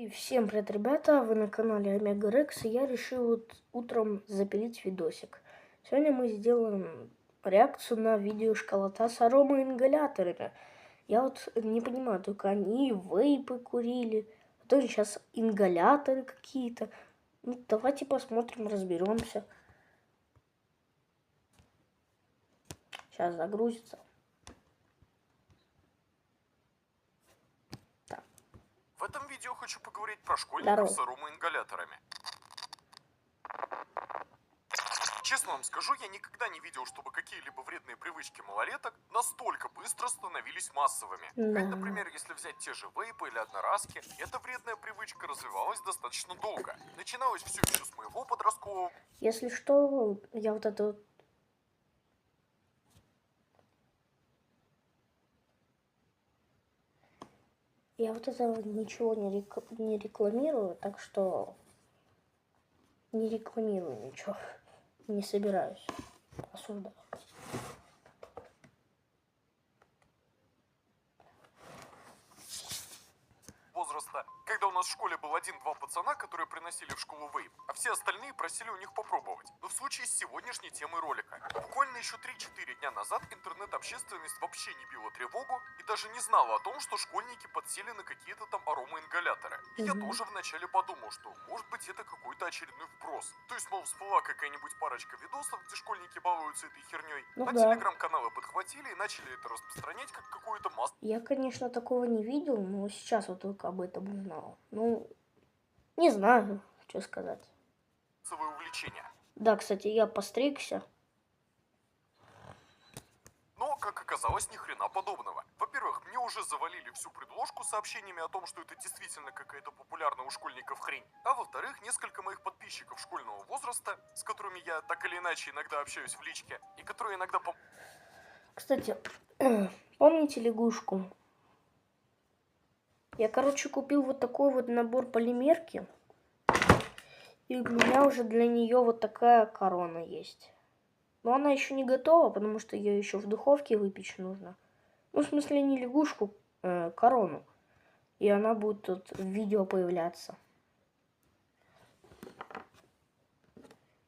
И всем привет, ребята! Вы на канале Омега Рекс, и я решил вот утром запилить видосик. Сегодня мы сделаем реакцию на видео школота с аромаингаляторами. Я вот не понимаю, только они вейпы курили, а то сейчас ингаляторы какие-то. Ну, давайте посмотрим, разберемся. Сейчас загрузится. В этом видео хочу поговорить про школьников с аромаингаляторами. Честно вам скажу, я никогда не видел, чтобы какие-либо вредные привычки малолеток настолько быстро становились массовыми. Ведь, например, если взять те же вейпы или одноразки, эта вредная привычка развивалась достаточно долго. Начиналось все еще с моего подросткового... Если что, я вот это вот... Я вот это ничего не рекламирую, так что не рекламирую ничего. Не собираюсь осуждать. возраста, когда у нас в школе был один-два пацана, которые приносили в школу вейп, а все остальные просили у них попробовать. Но в случае с сегодняшней темой ролика. Буквально еще 3-4 дня назад интернет-общественность вообще не била тревогу и даже не знала о том, что школьники подсели на какие-то там аромаингаляторы. И я тоже вначале подумал, что может быть это какой-то очередной вброс. То есть, мол, всплыла какая-нибудь парочка видосов, где школьники балуются этой херней, Ну а да. телеграм-каналы подхватили и начали это распространять как какую-то массу. Я, конечно, такого не видел, но сейчас вот только об этом узнал. Ну, не знаю, что сказать. Увлечение. Да, кстати, я постригся. Но, как оказалось, ни хрена подобного. Во-первых, мне уже завалили всю предложку сообщениями о том, что это действительно какая-то популярная у школьников хрень. А во-вторых, несколько моих подписчиков школьного возраста, с которыми я так или иначе иногда общаюсь в личке, и которые иногда... Кстати, помните лягушку? Я, короче, купил вот такой вот набор полимерки. И у меня уже для нее вот такая корона есть. Но она еще не готова, потому что ее еще в духовке выпечь нужно. Ну, в смысле, не лягушку, корону. И она будет тут в видео появляться.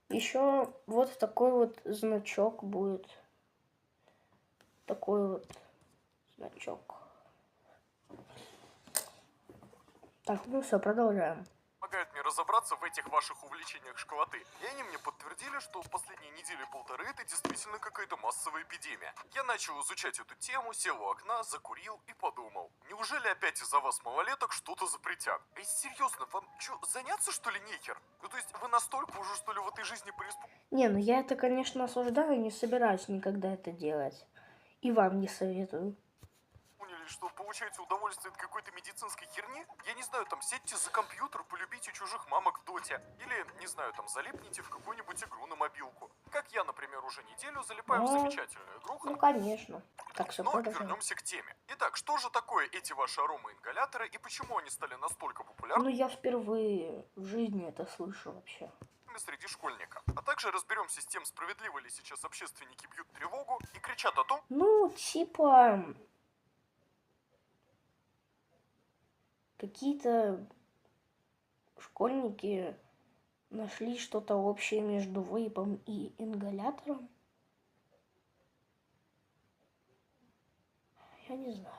Еще вот такой вот значок будет. Такой вот значок. Так, ну все, продолжаем. Помогают мне разобраться в этих ваших увлечениях школоты. И они мне подтвердили, что в последние недели-полторы это действительно какая-то массовая эпидемия. Я начал изучать эту тему, сел у окна, закурил и подумал. Неужели опять из-за вас, малолеток, что-то запретят? Эй, серьезно, вам что, заняться что ли нехер? Ну то есть вы настолько уже что ли в этой жизни Не, ну я это, конечно, осуждаю, не собираюсь никогда это делать. И вам не советую. Что получаете удовольствие от какой-то медицинской херни? Я не знаю, там сядьте за компьютер, полюбите чужих мамок в доте. Или, не знаю, там залипните в какую-нибудь игру на мобилку. Как я, например, уже неделю залипаю в замечательную игру. Ну, конечно. Так, все, но вернемся к теме. Итак, что же такое эти ваши аромаингаляторы и почему они стали настолько популярны? Ну, я впервые в жизни это слышу вообще. Среди школьников. А также разберемся с тем, справедливо ли сейчас общественники бьют тревогу и кричат о том... Ну, типа... Какие-то школьники нашли что-то общее между вейпом и ингалятором. Я не знаю.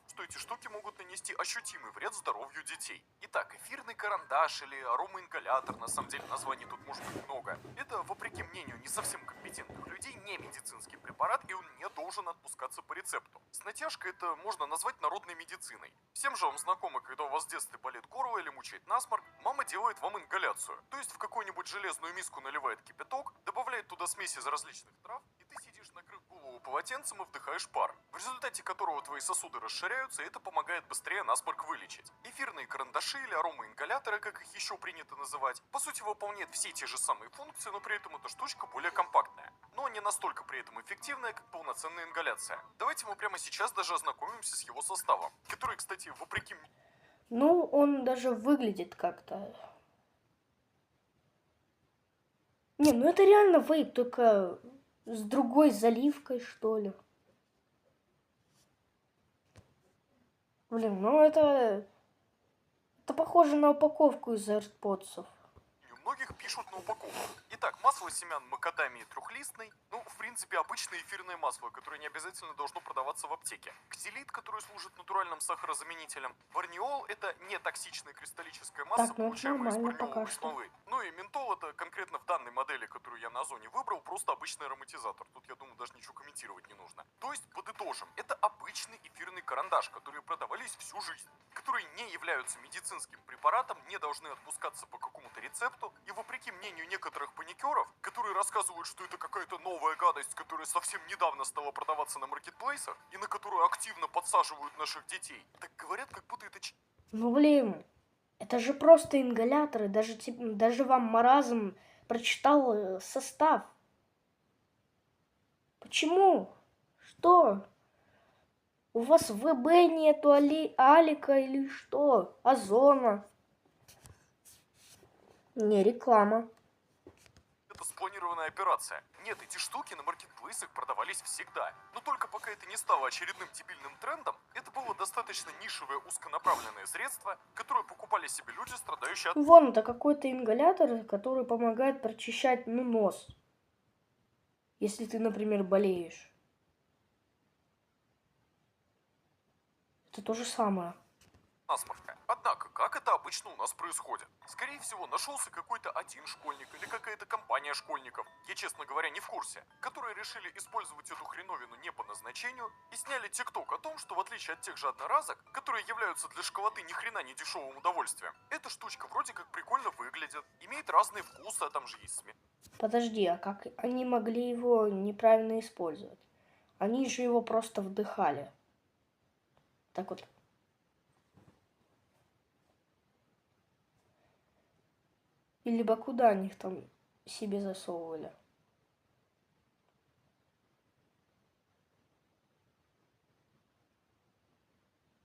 Что эти штуки могут нанести ощутимый вред здоровью детей. Итак, эфирный карандаш или аромаингалятор, на самом деле названий тут может быть много. Это, вопреки мнению не совсем компетентных людей, не медицинский препарат, и он не должен отпускаться по рецепту. С натяжкой это можно назвать народной медициной. Всем же вам знакомо, когда у вас в детстве болит горло или мучает насморк, мама делает вам ингаляцию. То есть в какую-нибудь железную миску наливает кипяток, добавляет туда смесь из различных трав, и ты сидишь, накрыв голову полотенцем, и вдыхаешь пар, в результате которого твои сосуды расширяются, и это помогает быстрее насморк вылечить. Эфирные карандаши или аромаингаляторы, как их еще принято называть, по сути выполняют все те же самые функции, но при этом эта штучка более компактная. Но не настолько при этом эффективная, как полноценная ингаляция. Давайте мы прямо сейчас даже ознакомимся с его составом, который, кстати, вопреки... Ну, он даже выглядит как-то... Не, ну это реально вейп, только с другой заливкой, что ли. Блин, ну это Это похоже на упаковку из AirPods. Многих пишут на упаковках. Итак, масло семян макадамии трехлистный. Ну, в принципе, обычное эфирное масло, которое не обязательно должно продаваться в аптеке. Ксилит, который служит натуральным сахарозаменителем. Барниол – это нетоксичная кристаллическая масса, Так, ну это получаемая из нормально пока барниоловой что. смолы. Ну и ментол – это конкретно в данной модели, которую я на Озоне выбрал, просто обычный ароматизатор. Тут, я думаю, даже ничего комментировать не нужно. То есть, подытожим, это обычный эфирный карандаш, которые продавались всю жизнь, которые не являются медицинским препаратом, не должны отпускаться по какому-то рецепту, и вопреки мнению некоторых паникеров, которые рассказывают, что это какая-то новая гадость, которая совсем недавно стала продаваться на маркетплейсах, и на которую активно подсаживают наших детей, так говорят, как будто это... Ну блин, это же просто ингаляторы. Даже вам маразм прочитал состав. Почему? Что? У вас в ВБ нету Алика или что? Озона? Не реклама. Это спланированная операция. Нет, эти штуки на маркетплейсах продавались всегда. Но только пока это не стало очередным дебильным трендом, это было достаточно нишевое узконаправленное средство, которое покупали себе люди, страдающие от... Вон, это какой-то ингалятор, который помогает прочищать, нос. Если ты, например, болеешь. Это то же самое. насморка. Однако, как это обычно у нас происходит? Скорее всего, нашелся какой-то один школьник или какая-то компания школьников, я, честно говоря, не в курсе, которые решили использовать эту хреновину не по назначению и сняли тикток о том, что в отличие от тех же одноразок, которые являются для школоты ни хрена не дешевым удовольствием, эта штучка вроде как прикольно выглядит, имеет разные вкусы, а там же есть смесь. Подожди, а как они могли его неправильно использовать? Они же его просто вдыхали. Так вот. И либо куда они их там себе засовывали?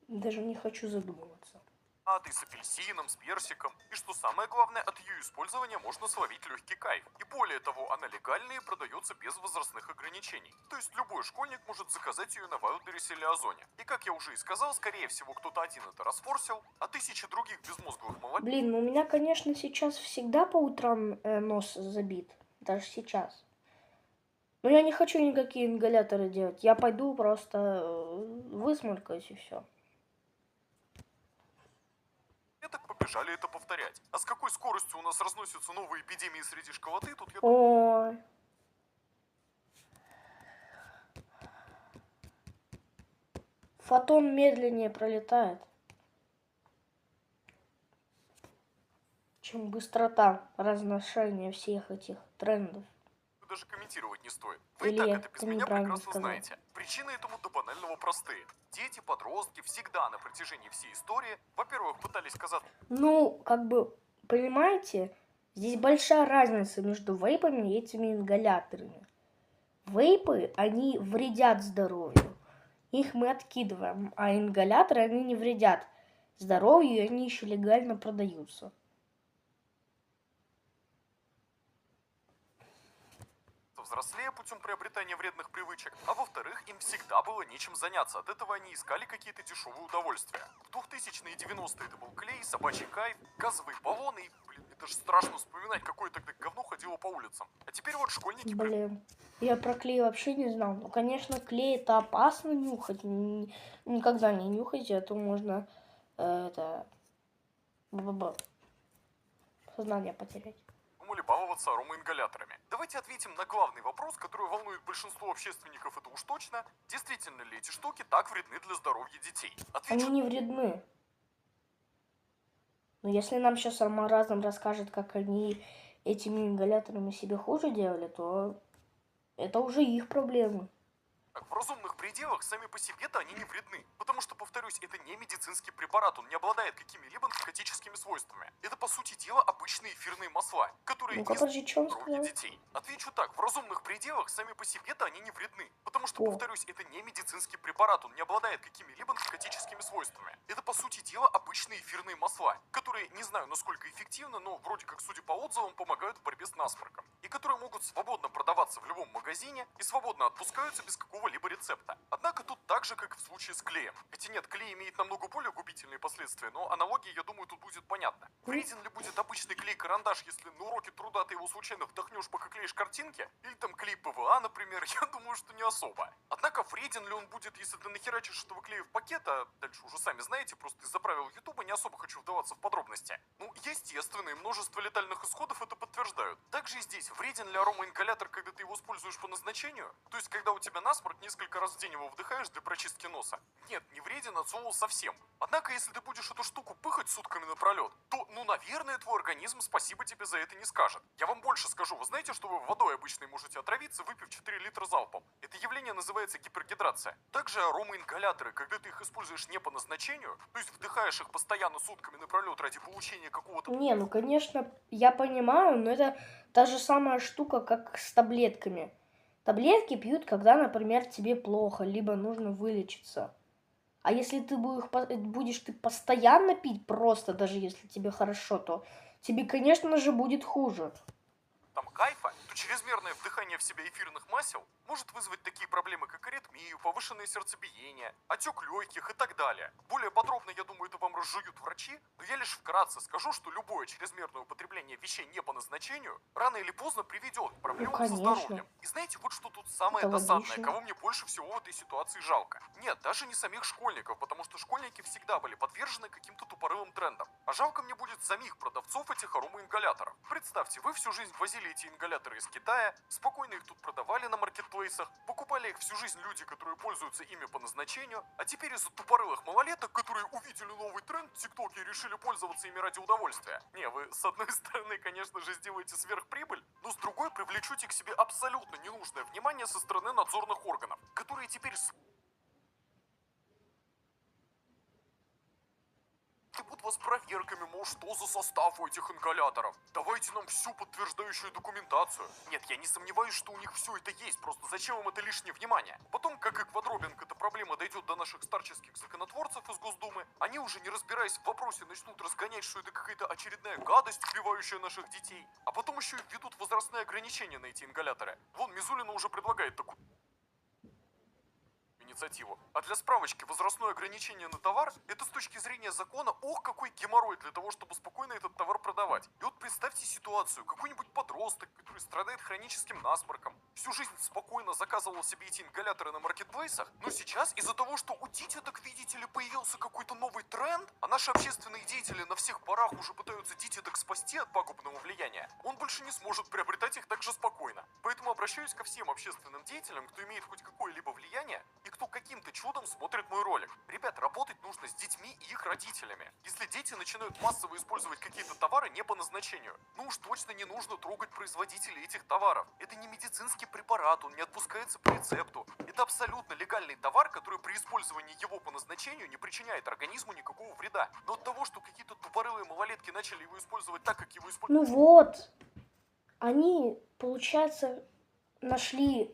Даже не хочу задумываться. С апельсином, с персиком. И что самое главное, от ее использования можно словить легкий кайф. И более того, она легальная и продается без возрастных ограничений. То есть любой школьник может заказать ее на Wildberries или Озоне. И как я уже и сказал, скорее всего кто-то один это расфорсил, а тысячи других безмозглых молодежь... Блин, у меня, конечно, сейчас всегда по утрам нос забит. Даже сейчас. Но я не хочу никакие ингаляторы делать. Я пойду просто высморкаюсь и все. так побежали это повторять. А с какой скоростью у нас разносятся новые эпидемии среди школоты, тут я... Ой. Фотон медленнее пролетает, чем быстрота разношения всех этих трендов. Даже комментировать не стоит. Вы и Или так я это без это меня неправильно прекрасно сказал? знаете. Причины этому до банального простые. Дети, подростки всегда на протяжении всей истории, во-первых, пытались казаться... Ну, как бы, понимаете, здесь большая разница между вейпами и этими ингаляторами. Вейпы, они вредят здоровью. Их мы откидываем, а ингаляторы, они не вредят здоровью, и они еще легально продаются. взрослее путем приобретания вредных привычек, а во-вторых, им всегда было нечем заняться. От этого они искали какие-то дешевые удовольствия. В 2000-е и 90-е это был клей, собачий кайф, газовые баллоны и, блин, это же страшно вспоминать, какое тогда говно ходило по улицам. А теперь вот школьники... Блин, я про клей вообще не знал. Ну, конечно, клей это опасно нюхать. Никогда не нюхайте, а то можно сознание потерять. Думали баловаться аромаингаляторами. Давайте ответим на главный вопрос, который волнует большинство общественников, это уж точно. Действительно ли эти штуки так вредны для здоровья детей? Они не вредны. Но если нам сейчас Маразм расскажет, как они этими ингаляторами себе хуже делали, то это уже их проблемы. В разумных пределах сами по себе-то они не вредны. Потому что, повторюсь, это не медицинский препарат, он не обладает какими-либо наркотическими свойствами. Это, по сути дела, обычные эфирные масла, которые не здоровье детей. Отвечу так, в разумных пределах сами по себе-то они не вредны. Потому что, повторюсь, это не медицинский препарат, он не обладает какими-либо наркотическими свойствами. Это, по сути дела, обычные эфирные масла, которые которые, не знаю насколько эффективны, но вроде как, судя по отзывам, помогают в борьбе с насморком. И которые могут свободно продаваться в любом магазине и свободно отпускаются без какого-либо рецепта. Однако тут так же, как и в случае с клеем. Хотя нет, клей имеет намного более губительные последствия, но аналогия, я думаю, тут будет понятна. Вреден ли будет обычный клей-карандаш, если на уроке труда ты его случайно вдохнешь, пока клеишь картинки? Или там клей ПВА, например? Я думаю, что не особо. Однако вреден ли он будет, если ты нахерачишь этого клея в пакет, а дальше уже сами знаете, просто из-за правил Ютуба не особо хочу вдаваться в подробности. Ну, естественно, и множество летальных исходов это подтверждают. Также и здесь, вреден ли аромаингалятор, когда ты его используешь по назначению? То есть, когда у тебя насморк, несколько раз в день его вдыхаешь для прочистки носа? Нет, не вреден от слова совсем. Однако, если ты будешь эту штуку пыхать сутками напролет, то, ну, наверное, твой организм спасибо тебе за это не скажет. Я вам больше скажу, вы знаете, что вы водой обычной можете отравиться, выпив 4 литра залпом? Это явление называется гипергидрация. Также аромаингаляторы, когда ты их используешь не по назначению, то есть вдыхаешь их постоянно сутками напролет ради получения какого-то... Не, ну конечно, я понимаю, но это та же самая штука, как с таблетками. Таблетки пьют, когда, например, тебе плохо, либо нужно вылечиться. А если ты будешь ты постоянно пить просто, даже если тебе хорошо, то тебе, конечно же, будет хуже. Там кайфа, то чрезмерное вдыхание в себя эфирных масел может вызвать такие проблемы, как аритмию, повышенное сердцебиение, отек легких и так далее. Более подробно, я думаю, это вам разжуют врачи, но я лишь вкратце скажу, что любое чрезмерное употребление вещей не по назначению рано или поздно приведет к проблемам со конечно. здоровьем. И знаете, вот что тут самое Это досадное, логично. кого мне больше всего в этой ситуации жалко? Нет, даже не самих школьников, потому что школьники всегда были подвержены каким-то тупорылым трендам. А жалко мне будет самих продавцов этих аромаингаляторов. Представьте, вы всю жизнь возили эти ингаляторы из Китая, спокойно их тут продавали на маркетплейсах, покупали их всю жизнь люди, которые пользуются ими по назначению, а теперь из-за тупорылых малолеток, которые увидели новый тренд в ТикТоке и решили пользоваться ими ради удовольствия. Не, вы с одной стороны, конечно же, сделаете сверхприбыль, но с другой привлечете к себе абсолютно ненужное внимание со стороны надзорных органов, которые теперь будут вас проверками, мол, что за состав у этих ингаляторов. Давайте нам всю подтверждающую документацию. Нет, я не сомневаюсь, что у них все это есть, просто зачем им это лишнее внимание? Потом, как и квадробинг, эта проблема дойдет до наших старческих законотворцев из Госдумы, они уже не разбираясь в вопросе начнут разгонять, что это какая-то очередная гадость, убивающая наших детей. А потом еще и введут возрастные ограничения на эти ингаляторы. Вон, Мизулина уже предлагает такую инициативу. А для справочки, возрастное ограничение на товар – это с точки зрения закона, ох, какой геморрой для того, чтобы спокойно этот товар продавать. И вот представьте ситуацию, какой-нибудь подросток, который страдает хроническим насморком, всю жизнь спокойно заказывал себе эти ингаляторы на маркетплейсах, но сейчас из-за того, что у дитяток, видите ли, появился какой-то новый тренд, а наши общественные деятели на всех парах уже пытаются дитяток спасти от пагубного влияния, он больше не сможет приобретать их так же спокойно. Поэтому обращаюсь ко всем общественным деятелям, кто имеет хоть какое-либо влияние и кто каким-то чудом смотрит мой ролик. Ребят, работать нужно с детьми и их родителями. Если дети начинают массово использовать какие-то товары не по назначению, ну уж точно не нужно трогать производителей этих товаров. Это не медицинский препарат, он не отпускается по рецепту. Это абсолютно легальный товар, который при использовании его по назначению не причиняет организму никакого вреда. Но от того, что какие-то тупорылые малолетки начали его использовать так, как его используют... Ну вот, они, получается, нашли,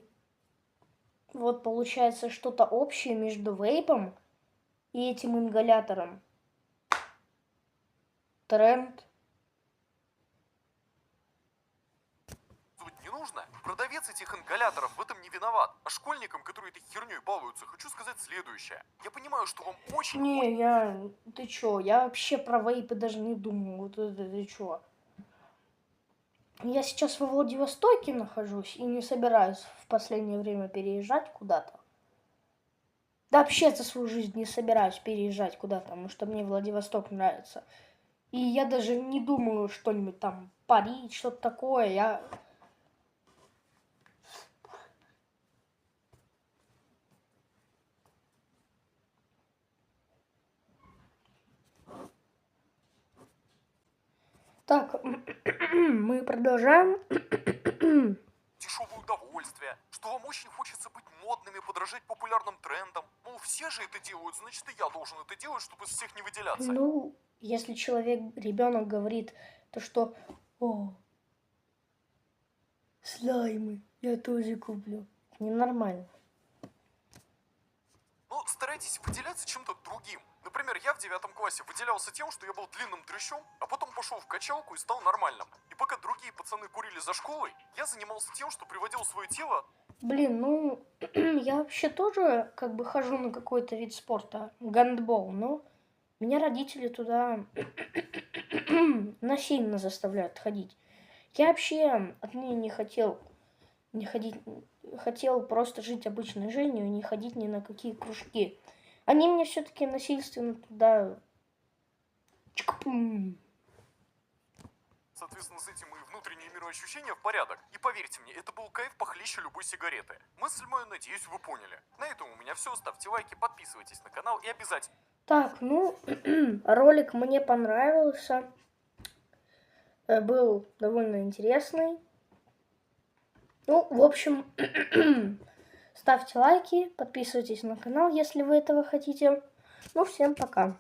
вот получается, что-то общее между вейпом и этим ингалятором. Тренд. Не нужно. Продавец этих ингаляторов в этом не виноват. А школьникам, которые этой херней балуются, хочу сказать следующее. Я понимаю, что вам очень... Не, ты чё, я вообще про вейпы даже не думаю. Вот это ты чё? Я сейчас во Владивостоке нахожусь и не собираюсь в последнее время переезжать куда-то. Да вообще за свою жизнь не собираюсь переезжать куда-то, потому что мне Владивосток нравится. И я даже не думаю что-нибудь там парить, что-то такое. Я... Так, мы продолжаем. Дешевое удовольствие, что вам очень хочется быть модными, подражать популярным трендам. Мол, все же это делают, значит и я должен это делать, чтобы из всех не выделяться. Ну, если ребенок говорит, то что, о, слаймы, я тоже куплю. Ненормально. Но старайтесь выделяться чем-то другим. Например, я в 9 классе выделялся тем, что я был длинным дрыщом, а пошел в качалку и стал нормальным. И пока другие пацаны курили за школой, я занимался тем, что приводил свое тело... Блин, ну, я вообще тоже как бы хожу на какой-то вид спорта, гандбол, но меня родители туда насильно заставляют ходить. Я вообще отныне не хотел не ходить, хотел просто жить обычной жизнью и не ходить ни на какие кружки. Они меня все-таки насильственно туда... Чкпум. Соответственно, с этим и внутренние мироощущения в порядок. И поверьте мне, это был кайф похлеще любой сигареты. Мысль мою, надеюсь, вы поняли. На этом у меня все. Ставьте лайки, подписывайтесь на канал и обязательно... Так, ну, ролик мне понравился. Был довольно интересный. Ну, в общем, ставьте лайки, подписывайтесь на канал, если вы этого хотите. Ну, всем пока.